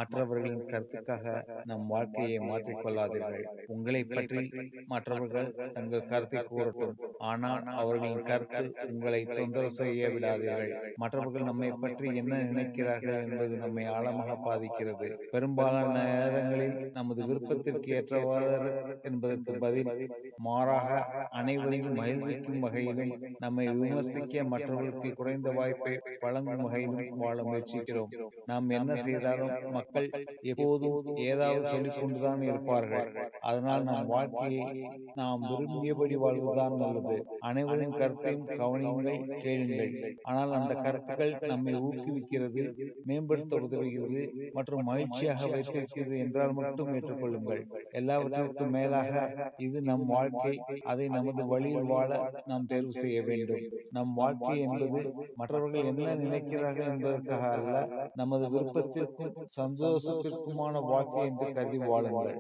மற்றவர்களின் கருத்துக்காக நம் வாழ்க்கையை மாற்றிக்கொள்ளாதீர்கள். உங்களைப் பற்றி மற்றவர்கள் தங்கள் கருத்தை கூறட்டும். ஆனால் அவர்களின் கருத்து உங்களை தொந்தரவு செய்ய விடாதீர்கள். மற்றவர்கள் நம்மைப் பற்றி என்ன நினைக்கிறார்கள் என்பது நம்மை ஆழமாக பாதிக்கிறது. பெரும்பாலான நேரங்களில் நமது விருப்பத்திற்கு ஏற்றவாறு என்பதற்கு பதில் மாறாக அனைவரையும் மகிழ்விக்கும் வகையிலும் நம்மை விமர்சிக்க மற்றவர்களுக்கு குறைந்த வாய்ப்பை வழங்கும் வகையிலும் வாழ முயற்சிக்கிறோம். நாம் என்ன செய்தாலும் மக்கள் எப்போதும் ஏதாவது சொல்லிக் கொண்டுதான் இருப்பார்கள். அதனால் நம் வாழ்க்கையை நாம் விரும்பியபடி வாழ்வதுதான் நல்லது. அனைவரின் கருத்தையும் கவனியுங்கள், கேளுங்கள். ஆனால் அந்த கருத்துக்கள் நம்மை ஊக்குவிக்கிறது, மேம்படுத்த உதவுகிறது மற்றும் மகிழ்ச்சியாக வைத்திருக்கிறது என்றால் மட்டும் ஏற்றுக்கொள்ளுங்கள். எல்லாவற்றிற்கும் மேலாக இது நம் வாழ்க்கை. அதை நமது வழியில் வாழ நாம் தேர்வு செய்ய வேண்டும். நம் வாழ்க்கை என்பது மற்றவர்கள் என்ன நினைக்கிறார்கள் என்பதற்காக அல்ல, நமது விருப்பத்திற்கும் சந்தோஷத்திற்குமான வாழ்க்கை என்று கருதி வாழுங்கள்.